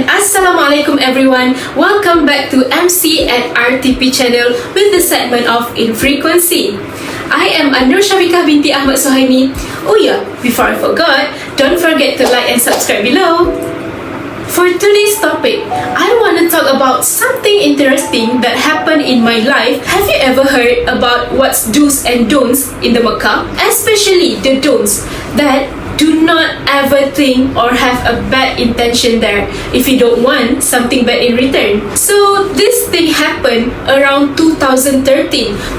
Assalamualaikum everyone, welcome back to MC at RTP channel with the segment of Infrequency. I am Annur Syafiqah Binti Ahmad Suhaimi. Oh yeah, before I forgot, don't forget to like and subscribe below. For today's topic, I want to talk about something interesting that happened in my life. Have you ever heard about what's do's and don'ts in the Mecca? Especially the don'ts, that do not ever think or have a bad intention there if you don't want something bad in return. So this thing happened around 2013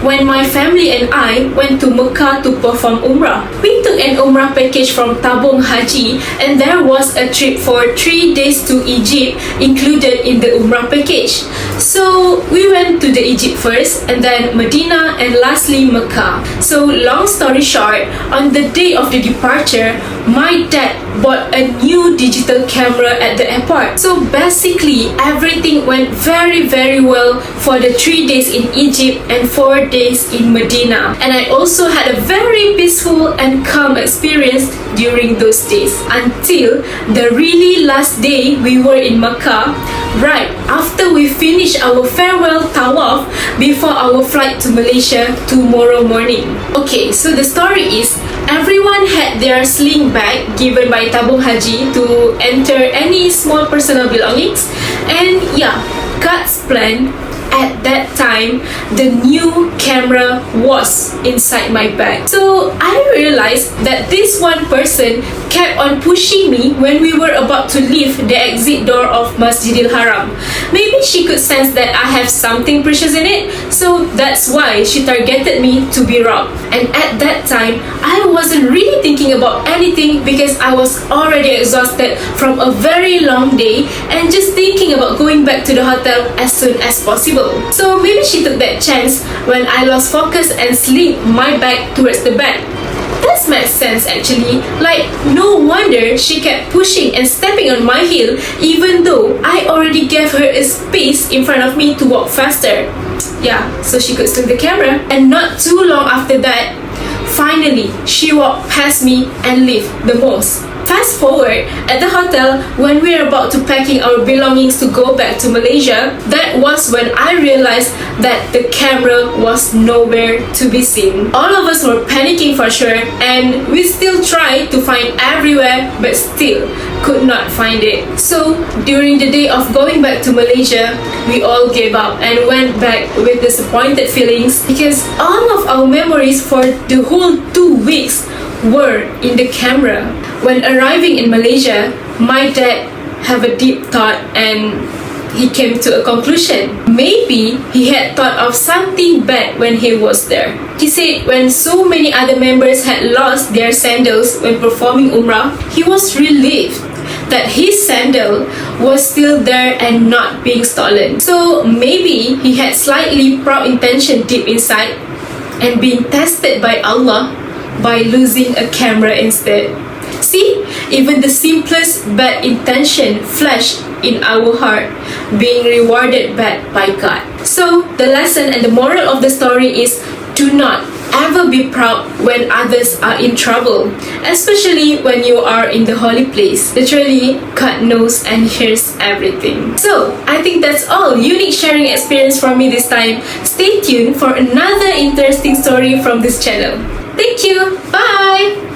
when my family and I went to Mecca to perform Umrah. We took an Umrah package from Tabung Haji, and there was a trip for 3 days to Egypt included in the Umrah package. So we went to the Egypt first, and then Medina, and lastly Mecca. So long story short, on the day of the departure, my dad bought a new digital camera at the airport. So basically everything went very well for the 3 days in Egypt and 4 days in Medina. And I also had a very peaceful and calm experience during those days until the really last day we were in Mecca, right after we finished our farewell tawaf before our flight to Malaysia tomorrow morning. Okay, so the story is everyone had their sling bag given by Tabung Haji to enter any small personal belongings, and yeah, God's plan, at that time the new camera was inside my bag. So I realized that this one person kept on pushing me when we were about to leave the exit door of Masjidil Haram. Maybe she could sense that I have something precious in it, so that's why she targeted me to be robbed. And at that time I wasn't really thinking about anything because I was already exhausted from a very long day and just thinking about going back to the hotel as soon as possible. So maybe she took that chance when I lost focus and slid my bag towards the back. That makes sense actually. Like, no wonder she kept pushing and stepping on my heel even though I already gave her a space in front of me to walk faster. Yeah, so she could steal the camera. And not too long after that, finally she walked past me and left the most. Fast forward, at the hotel, when we were about to packing our belongings to go back to Malaysia, that was when I realized that the camera was nowhere to be seen. All of us were panicking for sure, and we still tried to find everywhere but still could not find it. So during the day of going back to Malaysia, we all gave up and went back with disappointed feelings because all of our memories for the whole 2 weeks were in the camera. When arriving in Malaysia, my dad had a deep thought and he came to a conclusion. Maybe he had thought of something bad when he was there. He said when so many other members had lost their sandals when performing Umrah, he was relieved that his sandal was still there and not being stolen. So maybe he had slightly proud intention deep inside and being tested by Allah by losing a camera instead. See, even the simplest bad intention flashed in our heart, being rewarded back by God. So the lesson and the moral of the story is, do not ever be proud when others are in trouble, especially when you are in the holy place. Literally, God knows and hears everything. So I think that's all unique sharing experience from me this time. Stay tuned for another interesting story from this channel. Thank you. Bye.